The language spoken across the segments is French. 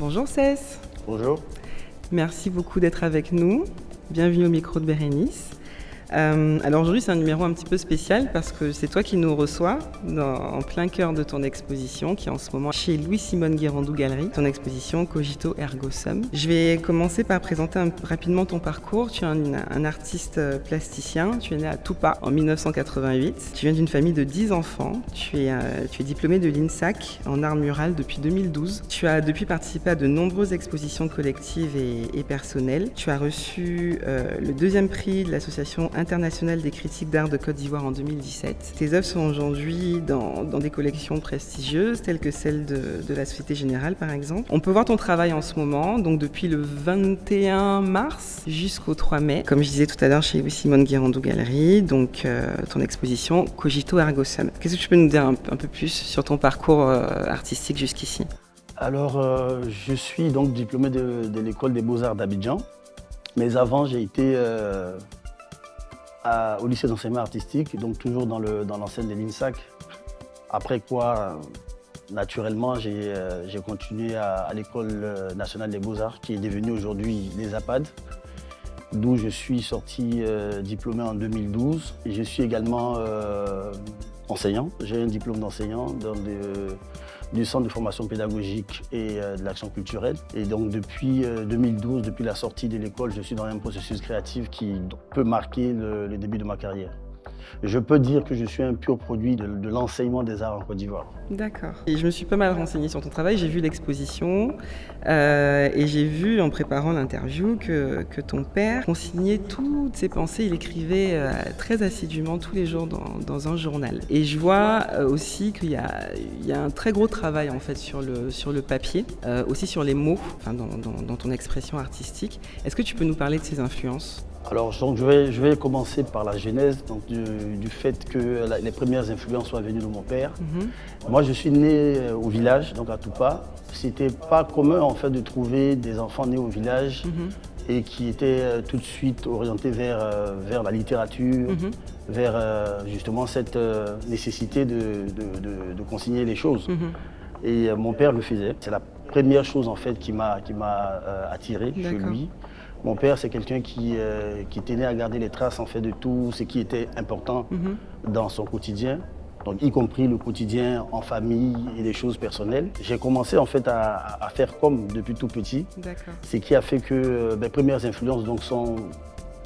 Bonjour Cess. Bonjour. Merci beaucoup d'être avec nous. Bienvenue au micro de Bérénice. Alors aujourd'hui c'est un numéro un petit peu spécial parce que c'est toi qui nous reçois en plein cœur de ton exposition qui est en ce moment chez Louis-Simone Guérandou Galerie, ton exposition Cogito Ergo Sum. Je vais commencer par présenter rapidement ton parcours. Tu es un artiste plasticien, tu es né à Toupa en 1988. Tu viens d'une famille de 10 enfants, tu es diplômé de l'INSAC en art mural depuis 2012. Tu as depuis participé à de nombreuses expositions collectives et personnelles. Tu as reçu le 2e prix de l'association internationale des critiques d'art de Côte d'Ivoire en 2017. Tes œuvres sont aujourd'hui dans des collections prestigieuses telles que celle de la Société Générale par exemple. On peut voir ton travail en ce moment, donc depuis le 21 mars jusqu'au 3 mai, comme je disais tout à l'heure chez Louis-Simone Guérandou Galerie, donc ton exposition Cogito Ergo Sum. Qu'est-ce que tu peux nous dire un peu plus sur ton parcours artistique jusqu'ici ? Alors, je suis donc diplômé de l'école des beaux-arts d'Abidjan, mais avant j'ai été au lycée d'enseignement artistique, donc toujours dans l'enseigne de l'INSAC. Après quoi, naturellement, j'ai continué à l'école nationale des beaux-arts, qui est devenue aujourd'hui les APAD, d'où je suis sorti diplômé en 2012. Et je suis également enseignant. J'ai un diplôme d'enseignant du Centre de formation pédagogique et de l'action culturelle. Et donc depuis 2012, depuis la sortie de l'école, je suis dans un processus créatif qui peut marquer le début de ma carrière. Je peux dire que je suis un pur produit de l'enseignement des arts en Côte d'Ivoire. D'accord. Et je me suis pas mal renseignée sur ton travail, j'ai vu l'exposition et j'ai vu en préparant l'interview que ton père consignait toutes ses pensées, il écrivait très assidûment tous les jours dans un journal. Et je vois aussi qu'il y a un très gros travail en fait sur le papier, aussi sur les mots, enfin, dans ton expression artistique. Est-ce que tu peux nous parler de ces influences ? Alors, donc, je vais commencer par la genèse donc, du fait que les premières influences soient venues de mon père. Moi, je suis né au village, donc à Toupa. C'était pas commun en fait de trouver des enfants nés au village et qui étaient tout de suite orientés vers la littérature, vers justement cette nécessité de consigner les choses. Et mon père le faisait. C'est la première chose en fait qui m'a attiré chez lui. Mon père, c'est quelqu'un qui tenait à garder les traces en fait, de tout ce qui était important dans son quotidien, donc, y compris le quotidien en famille et les choses personnelles. J'ai commencé en fait, à faire comme depuis tout petit, ce qui a fait que mes premières influences donc, sont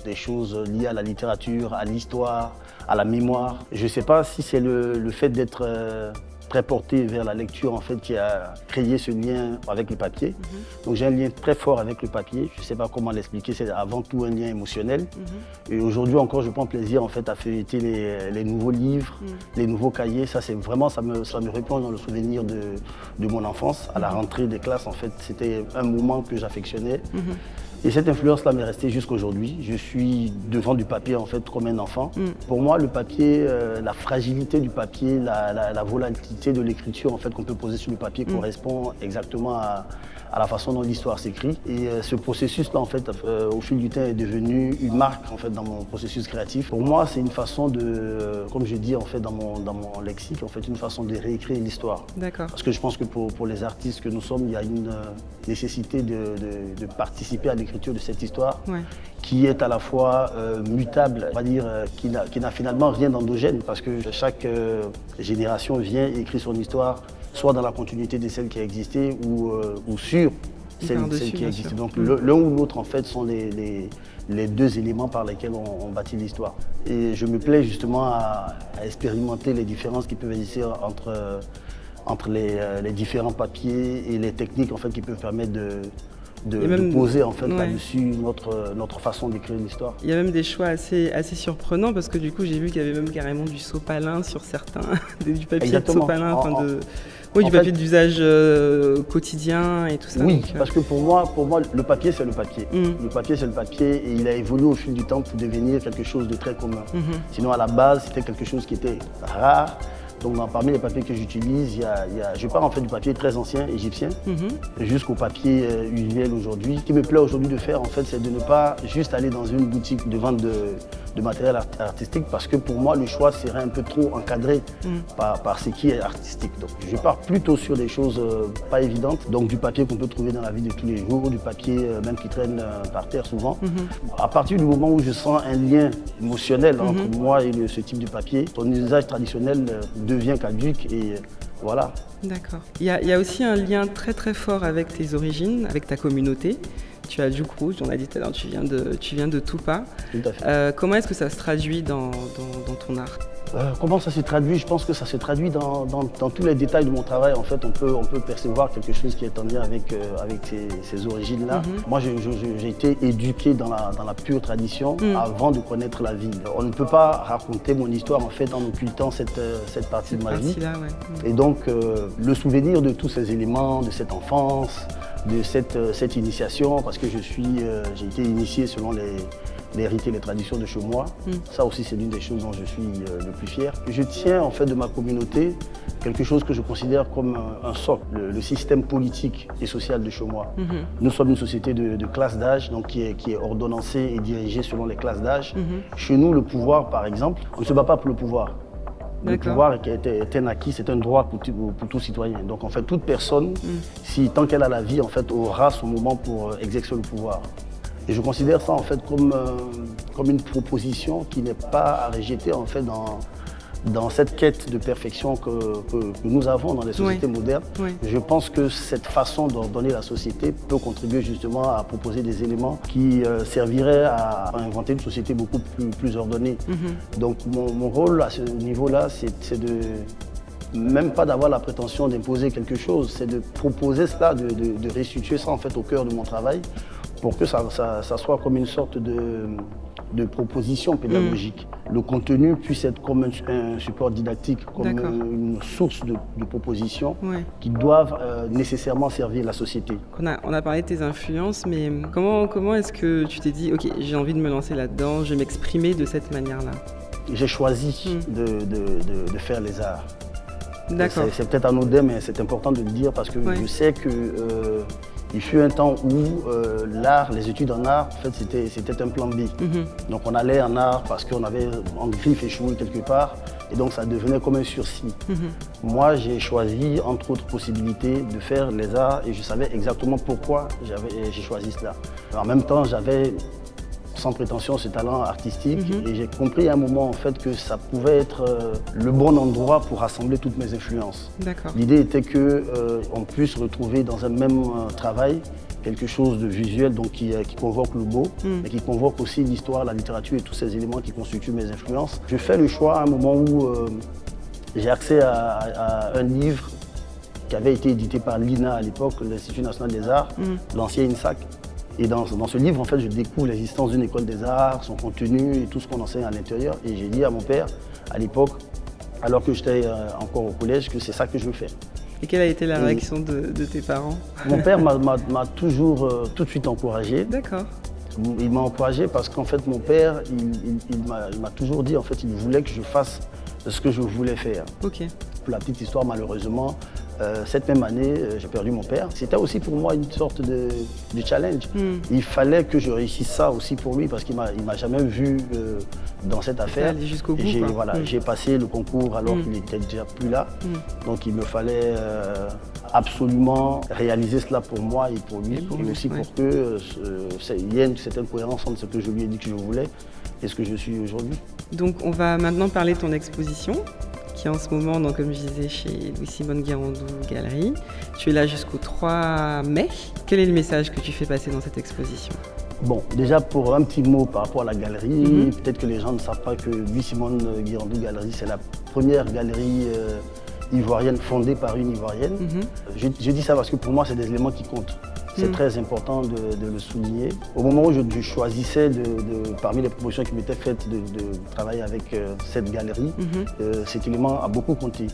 des choses liées à la littérature, à l'histoire, à la mémoire. Je ne sais pas si c'est le fait d'être très porté vers la lecture en fait, qui a créé ce lien avec le papier. Donc j'ai un lien très fort avec le papier. Je ne sais pas comment l'expliquer, c'est avant tout un lien émotionnel. Et aujourd'hui encore, je prends plaisir en fait, à feuilleter les nouveaux livres, les nouveaux cahiers. Ça, c'est vraiment, ça me replonge dans le souvenir de mon enfance. À la rentrée des classes, en fait, c'était un moment que j'affectionnais. Et cette influence-là m'est restée jusqu'aujourd'hui. Je suis devant du papier en fait comme un enfant. Pour moi, le papier, la fragilité du papier, la volatilité de l'écriture en fait qu'on peut poser sur le papier correspond exactement à la façon dont l'histoire s'écrit. Et ce processus-là, en fait, au fil du temps, est devenu une marque en fait dans mon processus créatif. Pour moi, c'est une façon de, comme je dis en fait dans mon lexique, en fait, une façon de réécrire l'histoire. Parce que je pense que pour les artistes que nous sommes, il y a une nécessité de participer à l'écriture de cette histoire qui est à la fois mutable, on va dire, qui n'a finalement rien d'endogène parce que chaque génération vient et écrit son histoire soit dans la continuité de celle qui a existé ou sur celle qui a existé. Donc l'un ou l'autre en fait sont les deux éléments par lesquels on bâtit l'histoire. Et je me plais justement à expérimenter les différences qui peuvent exister entre les différents papiers et les techniques en fait, qui peuvent permettre de poser en fait, là-dessus notre façon d'écrire l'histoire. Il y a même des choix assez surprenants parce que du coup j'ai vu qu'il y avait même carrément du sopalin sur certains, du papier de sopalin, du papier d'usage quotidien et tout ça. Oui, parce que pour moi le papier c'est le papier. Le papier c'est le papier et il a évolué au fil du temps pour devenir quelque chose de très commun. Sinon à la base c'était quelque chose qui était rare. Donc parmi les papiers que j'utilise, je pars en fait du papier très ancien, égyptien, jusqu'au papier usuel aujourd'hui. Ce qui me plaît aujourd'hui de faire, en fait, c'est de ne pas juste aller dans une boutique de vente de matériel artistique parce que pour moi, le choix serait un peu trop encadré par ce qui est artistique. Donc, je pars plutôt sur des choses pas évidentes, donc du papier qu'on peut trouver dans la vie de tous les jours, du papier même qui traîne par terre souvent. À partir du moment où je sens un lien émotionnel entre moi et ce type de papier, son usage traditionnel devient caduque et voilà. D'accord. Il y a aussi un lien très très fort avec tes origines, avec ta communauté. Tu as Djouk Rouge, on a dit tout à l'heure, tu viens de Toupa. Tout à fait. Comment est-ce que ça se traduit dans ton art? Comment ça se traduit? Je pense que ça se traduit dans tous les détails de mon travail. En fait, on peut percevoir quelque chose qui est en lien avec ces origines-là. Moi, j'ai été éduqué dans la pure tradition avant de connaître la ville. On ne peut pas raconter mon histoire en fait en occultant cette partie de ma vie. Ouais. Et donc, le souvenir de tous ces éléments, de cette enfance, de cette initiation, parce que j'ai été initié selon les rites et les traditions de chez moi. Ça aussi, c'est l'une des choses dont je suis le plus fier. Je tiens en fait de ma communauté quelque chose que je considère comme un socle, le système politique et social de chez moi. Nous sommes une société de classe d'âge, donc qui est ordonnancée et dirigée selon les classes d'âge. Chez nous, le pouvoir, par exemple, on ne se bat pas pour le pouvoir. Le pouvoir qui est un acquis, c'est un droit pour tout citoyen. Donc en fait, toute personne, tant qu'elle a la vie, en fait, aura son moment pour exercer le pouvoir. Et je considère ça en fait comme une proposition qui n'est pas à rejeter en fait dans cette quête de perfection que nous avons dans les sociétés modernes. Je pense que cette façon d'ordonner la société peut contribuer justement à proposer des éléments qui serviraient à inventer une société beaucoup plus ordonnée. Donc mon rôle à ce niveau-là, c'est de même pas d'avoir la prétention d'imposer quelque chose, c'est de proposer cela, de restituer ça en fait au cœur de mon travail, pour que ça soit comme une sorte de proposition pédagogique. Le contenu puisse être comme un support didactique, comme une source de propositions qui doivent nécessairement servir la société. On a parlé de tes influences, mais comment est-ce que tu t'es dit « Ok, j'ai envie de me lancer là-dedans, je vais m'exprimer de cette manière-là » J'ai choisi de faire les arts. D'accord. C'est peut-être anodin, mais c'est important de le dire parce que je sais que il fut un temps où l'art, les études en art, en fait, c'était un plan B. Donc on allait en art parce qu'on avait en griffe échoué quelque part, et donc ça devenait comme un sursis. Moi, j'ai choisi, entre autres possibilités, de faire les arts, et je savais exactement pourquoi j'ai choisi cela. En même temps, j'avais sans prétention ce talent artistique et j'ai compris à un moment en fait que ça pouvait être le bon endroit pour rassembler toutes mes influences. L'idée était qu'on puisse retrouver dans un même travail quelque chose de visuel donc qui convoque le beau, mais qui convoque aussi l'histoire, la littérature et tous ces éléments qui constituent mes influences. Je fais le choix à un moment où j'ai accès à un livre qui avait été édité par l'INA à l'époque, l'Institut national des arts, l'ancien INSAC. Et dans ce livre, en fait, je découvre l'existence d'une école des arts, son contenu et tout ce qu'on enseigne à l'intérieur. Et j'ai dit à mon père, à l'époque, alors que j'étais encore au collège, que c'est ça que je veux faire. Et quelle a été la réaction de tes parents? Mon père m'a toujours tout de suite encouragé. D'accord. Il m'a encouragé parce qu'en fait, mon père, il m'a toujours dit, en fait, il voulait que je fasse ce que je voulais faire. Ok. Pour la petite histoire, malheureusement, cette même année, j'ai perdu mon père. C'était aussi pour moi une sorte de challenge. Il fallait que je réussisse ça aussi pour lui parce qu'il m'a jamais vu dans cette affaire. Aller jusqu'au bout. J'ai passé le concours alors qu'il n'était déjà plus là. Donc il me fallait absolument réaliser cela pour moi et pour lui. Et aussi pour qu'il y ait une certaine cohérence entre ce que je lui ai dit que je voulais et ce que je suis aujourd'hui. Donc on va maintenant parler de ton exposition, qui est en ce moment, donc, comme je disais, chez Louis-Simone Guérandou Galerie. Tu es là jusqu'au 3 mai. Quel est le message que tu fais passer dans cette exposition? Bon, déjà pour un petit mot par rapport à la galerie, peut-être que les gens ne savent pas que Louis-Simone Guérandou Galerie, c'est la première galerie ivoirienne fondée par une Ivoirienne. Je dis ça parce que pour moi, c'est des éléments qui comptent. C'est très important de le souligner. Au moment où je choisissais, parmi les propositions qui m'étaient faites, de travailler avec cette galerie, cet élément a beaucoup compté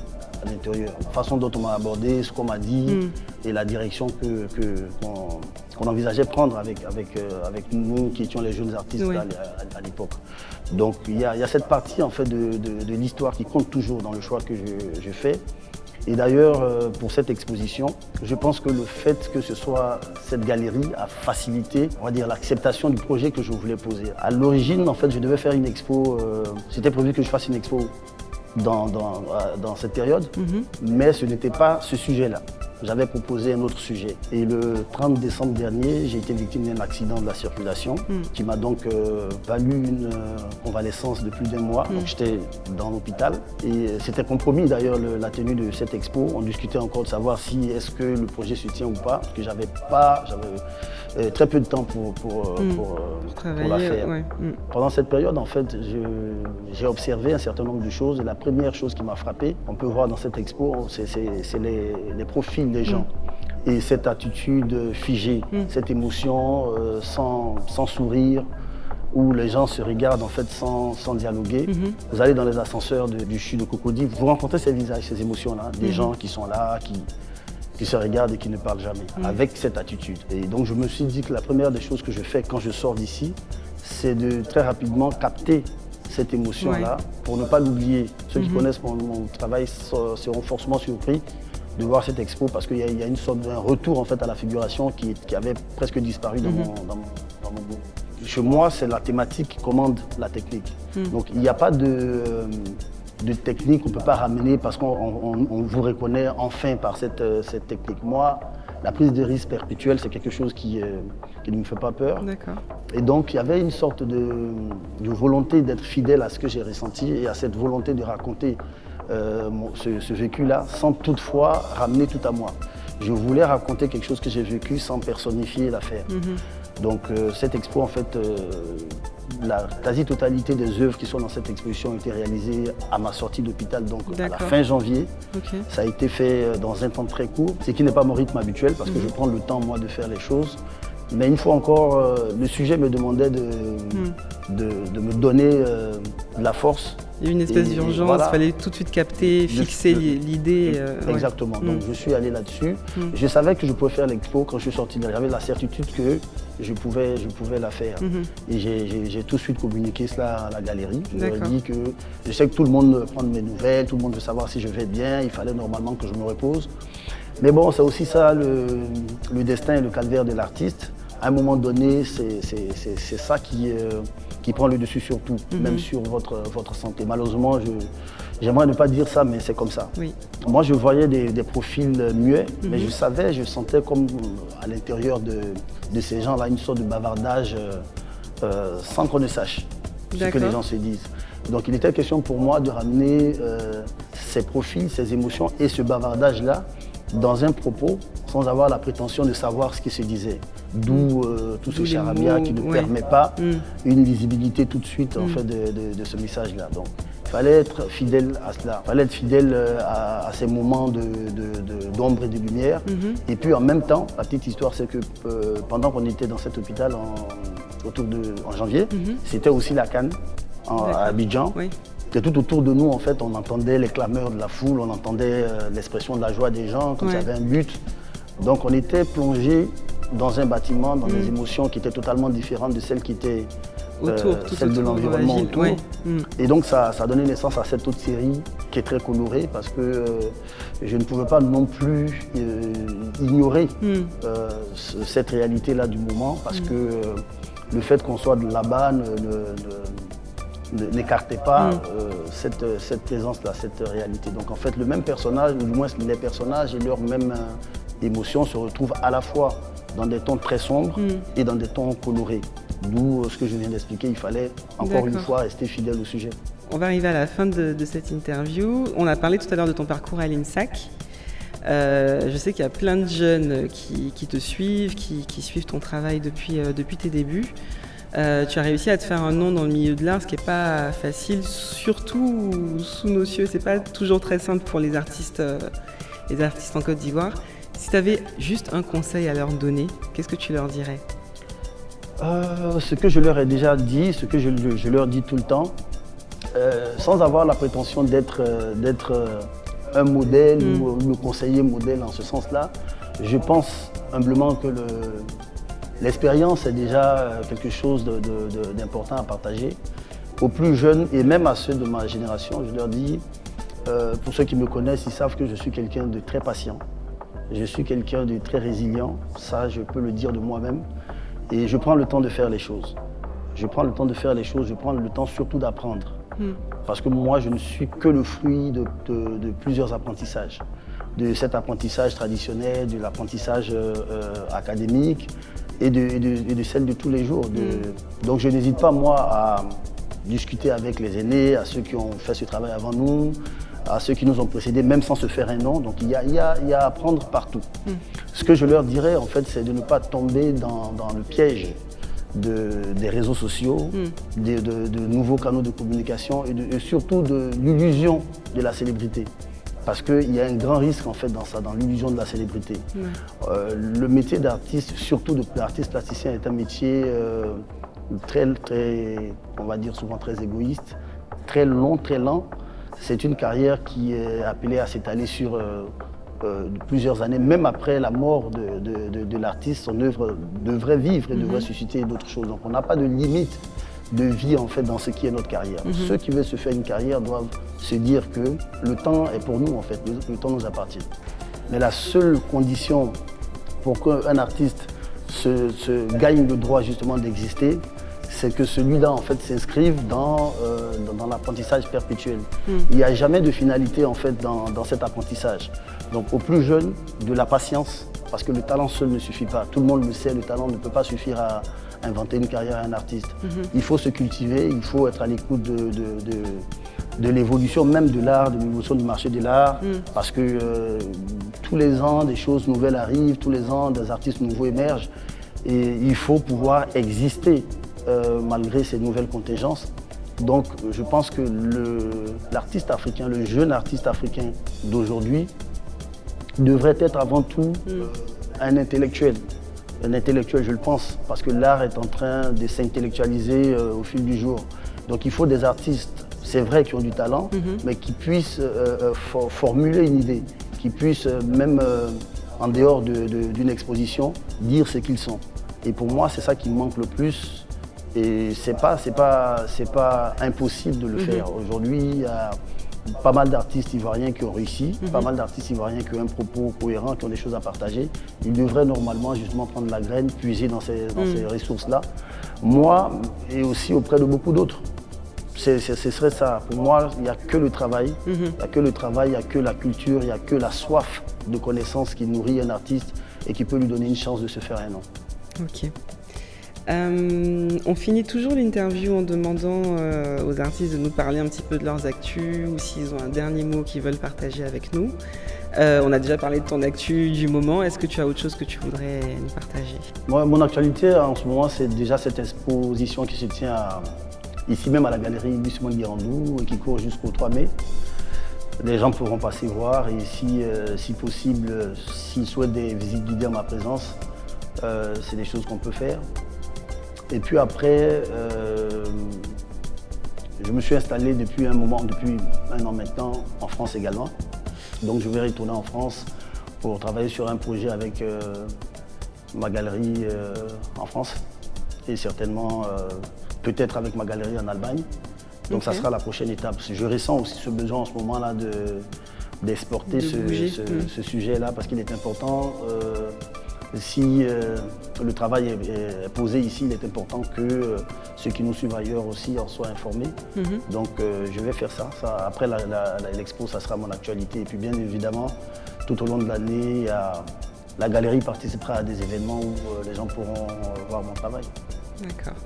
à l'intérieur. La façon dont on m'a abordé, ce qu'on m'a dit et la direction qu'on envisageait prendre avec nous qui étions les jeunes artistes à l'époque. Donc il y a cette partie en fait, de l'histoire qui compte toujours dans le choix que je fais. Et d'ailleurs, pour cette exposition, je pense que le fait que ce soit cette galerie a facilité, on va dire, l'acceptation du projet que je voulais poser. À l'origine, en fait, je devais faire une expo, c'était prévu que je fasse une expo dans cette période, mais ce n'était pas ce sujet-là. J'avais proposé un autre sujet. Et le 30 décembre dernier, j'ai été victime d'un accident de la circulation qui m'a donc valu une convalescence de plus d'1 mois. Donc j'étais dans l'hôpital et c'était compromis d'ailleurs la tenue de cette expo. On discutait encore de savoir si est-ce que le projet se tient ou pas, parce que j'avais très peu de temps pour la faire. Ouais. Pendant cette période, en fait, j'ai observé un certain nombre de choses. Et la première chose qui m'a frappé, on peut voir dans cette expo, c'est les profils des gens. Et cette attitude figée, cette émotion sans sourire, où les gens se regardent en fait sans dialoguer. Vous allez dans les ascenseurs du CHU de Cocody, vous rencontrez ces visages, ces émotions-là, des gens qui sont là, qui se regardent et qui ne parlent jamais, avec cette attitude. Et donc je me suis dit que la première des choses que je fais quand je sors d'ici, c'est de très rapidement capter cette émotion-là pour ne pas l'oublier. Ceux qui connaissent mon travail seront forcément surpris de voir cette expo parce qu'il y a une sorte d'un retour en fait à la figuration qui avait presque disparu dans mon groupe. Chez moi, c'est la thématique qui commande la technique. Donc il n'y a pas de technique qu'on ne peut pas ramener parce qu'on vous reconnaît enfin par cette technique. Moi, la prise de risque perpétuelle, c'est quelque chose qui ne me fait pas peur. Et donc il y avait une sorte de volonté d'être fidèle à ce que j'ai ressenti et à cette volonté de raconter ce vécu-là sans toutefois ramener tout à moi. Je voulais raconter quelque chose que j'ai vécu sans personnifier l'affaire. Donc cette expo, en fait, la quasi-totalité des œuvres qui sont dans cette exposition ont été réalisées à ma sortie d'hôpital, donc à la fin janvier. Ça a été fait dans un temps très court, ce qui n'est pas mon rythme habituel parce que je prends le temps, moi, de faire les choses. Mais une fois encore, le sujet me demandait de me donner de la force. Il y a eu une espèce d'urgence, il fallait tout de suite capter, fixer l'idée. Exactement, donc je suis allé là-dessus. Je savais que je pouvais faire l'expo quand je suis sorti. J'avais la certitude que je pouvais la faire. Et j'ai tout de suite communiqué cela à la galerie. Je leur ai dit que je sais que tout le monde prend mes nouvelles, tout le monde veut savoir si je vais bien, il fallait normalement que je me repose. Mais bon, c'est aussi ça le destin et le calvaire de l'artiste. À un moment donné, c'est ça qui prend le dessus sur tout, même sur votre santé. Malheureusement, j'aimerais ne pas dire ça, mais c'est comme ça. Moi, je voyais des profils muets, mais je sentais comme à l'intérieur de ces gens-là une sorte de bavardage sans qu'on ne sache ce que les gens se disent. Donc il était question pour moi de ramener ces profils, ces émotions et ce bavardage-là dans un propos sans avoir la prétention de savoir ce qui se disait. D'où tout ce charabia qui ne permet pas une lisibilité tout de suite en fait, de ce message-là. Donc il fallait être fidèle à cela, il fallait être fidèle à ces moments d'ombre et de lumière. Et puis en même temps, la petite histoire, c'est que pendant qu'on était dans cet hôpital en janvier, c'était aussi la CAN à Abidjan. Et tout autour de nous, en fait, on entendait les clameurs de la foule, on entendait l'expression de la joie des gens quand il y avait un but. Donc on était plongé dans un bâtiment, dans des émotions qui étaient totalement différentes de celles qui étaient celles de l'environnement autour. Et donc ça a donné naissance à cette autre série qui est très colorée parce que je ne pouvais pas non plus ignorer cette réalité-là du moment parce que le fait qu'on soit de là-bas n'écartait pas cette présence-là, cette réalité. Donc en fait, le même personnage, ou du moins les personnages et leurs mêmes émotions se retrouvent à la fois dans des tons très sombres et dans des tons colorés. D'où ce que je viens d'expliquer, il fallait encore une fois rester fidèle au sujet. On va arriver à la fin de cette interview. On a parlé tout à l'heure de ton parcours à l'INSAC. Je sais qu'il y a plein de jeunes qui te suivent, qui suivent ton travail depuis tes débuts. Tu as réussi à te faire un nom dans le milieu de l'art, ce qui n'est pas facile, surtout sous nos cieux. C'est pas toujours très simple pour les artistes en Côte d'Ivoire. Si tu avais juste un conseil à leur donner, qu'est-ce que tu leur dirais ? Ce que je leur ai déjà dit, ce que je leur dis tout le temps, sans avoir la prétention d'être un modèle ou le conseiller modèle en ce sens-là, je pense humblement que l'expérience est déjà quelque chose d'important à partager. Aux plus jeunes et même à ceux de ma génération, je leur dis, pour ceux qui me connaissent, ils savent que je suis quelqu'un de très patient. Je suis quelqu'un de très résilient, ça je peux le dire de moi-même. Et je prends le temps de faire les choses. Je prends le temps de faire les choses, je prends le temps surtout d'apprendre. Parce que moi, je ne suis que le fruit de plusieurs apprentissages. De cet apprentissage traditionnel, de l'apprentissage académique et de celle de tous les jours. Donc je n'hésite pas, moi, à discuter avec les aînés, à ceux qui ont fait ce travail avant nous, à ceux qui nous ont précédés, même sans se faire un nom. Donc il y a à apprendre partout. Ce que je leur dirais, en fait, c'est de ne pas tomber dans le piège des réseaux sociaux, de nouveaux canaux de communication et surtout de l'illusion de la célébrité. Parce qu'il y a un grand risque en fait dans ça, dans l'illusion de la célébrité. Le métier d'artiste, surtout d'artiste plasticien, est un métier très, on va dire souvent très égoïste, très long, très lent. C'est une carrière qui est appelée à s'étaler sur plusieurs années, même après la mort de l'artiste, son œuvre devrait vivre et devrait susciter d'autres choses. Donc on n'a pas de limite de vie en fait dans ce qui est notre carrière. Ceux qui veulent se faire une carrière doivent se dire que le temps est pour nous en fait, le temps nous appartient. Mais la seule condition pour qu'un artiste se gagne le droit justement d'exister, c'est que celui-là en fait s'inscrive dans l'apprentissage perpétuel. Il n'y a jamais de finalité en fait dans cet apprentissage. Donc aux plus jeunes, de la patience, parce que le talent seul ne suffit pas. Tout le monde le sait, le talent ne peut pas suffire à inventer une carrière à un artiste. Il faut se cultiver, il faut être à l'écoute de l'évolution même de l'art, de l'évolution du marché de l'art, parce que tous les ans, des choses nouvelles arrivent, tous les ans, des artistes nouveaux émergent, et il faut pouvoir exister malgré ces nouvelles contingences. Donc je pense que l'artiste africain, le jeune artiste africain d'aujourd'hui, devrait être avant tout un intellectuel. Un intellectuel, je le pense, parce que l'art est en train de s'intellectualiser au fil du jour. Donc il faut des artistes, c'est vrai, qui ont du talent, mais qui puissent formuler une idée, qui puissent même en dehors d'une exposition, dire ce qu'ils sont. Et pour moi, c'est ça qui me manque le plus. Et c'est pas impossible de le faire. Aujourd'hui, il y a pas mal d'artistes ivoiriens qui ont réussi, pas mal d'artistes ivoiriens qui ont un propos cohérent, qui ont des choses à partager. Ils devraient normalement justement prendre la graine, puiser dans ces ressources-là. Moi, et aussi auprès de beaucoup d'autres. Ce serait ça. Pour moi, il n'y a que le travail, il n'y a que le travail, il n'y a que la culture, il n'y a que la soif de connaissance qui nourrit un artiste et qui peut lui donner une chance de se faire un nom. Ok. On finit toujours l'interview en demandant aux artistes de nous parler un petit peu de leurs actus ou s'ils ont un dernier mot qu'ils veulent partager avec nous. On a déjà parlé de ton actu du moment. Est-ce que tu as autre chose que tu voudrais nous partager? Moi, mon actualité en ce moment, c'est déjà cette exposition qui se tient ici même à la galerie Louis Simon Guérandou et qui court jusqu'au 3 mai. Les gens pourront passer voir et si possible, s'ils souhaitent des visites guidées en ma présence, c'est des choses qu'on peut faire. Et puis après, je me suis installé depuis un an maintenant, en France également. Donc je vais retourner en France pour travailler sur un projet avec ma galerie en France et certainement peut-être avec ma galerie en Allemagne. Donc ça sera la prochaine étape. Je ressens aussi ce besoin en ce moment-là d'exporter ce sujet-là parce qu'il est important. Si le travail est posé ici, il est important que ceux qui nous suivent ailleurs aussi en soient informés. Donc je vais faire ça. Après l'expo, ça sera mon actualité. Et puis bien évidemment, tout au long de l'année, la galerie participera à des événements où les gens pourront voir mon travail. D'accord.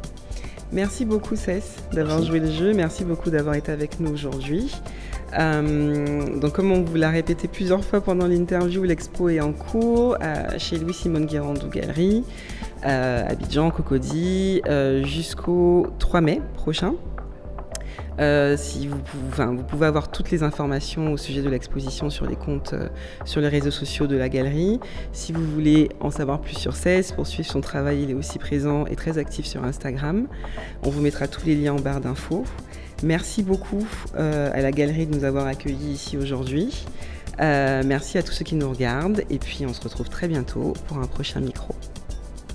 Merci beaucoup Cess d'avoir joué le jeu. Merci beaucoup d'avoir été avec nous aujourd'hui. Donc comme on vous l'a répété plusieurs fois pendant l'interview, l'expo est en cours chez Louis Simon Guérandou Galerie, Abidjan, Cocody, jusqu'au 3 mai prochain. Si vous pouvez avoir toutes les informations au sujet de l'exposition sur les comptes, sur les réseaux sociaux de la galerie. Si vous voulez en savoir plus sur Cess, pour suivre son travail, il est aussi présent et très actif sur Instagram. On vous mettra tous les liens en barre d'infos. Merci beaucoup à la galerie de nous avoir accueillis ici aujourd'hui. Merci à tous ceux qui nous regardent et puis on se retrouve très bientôt pour un prochain micro.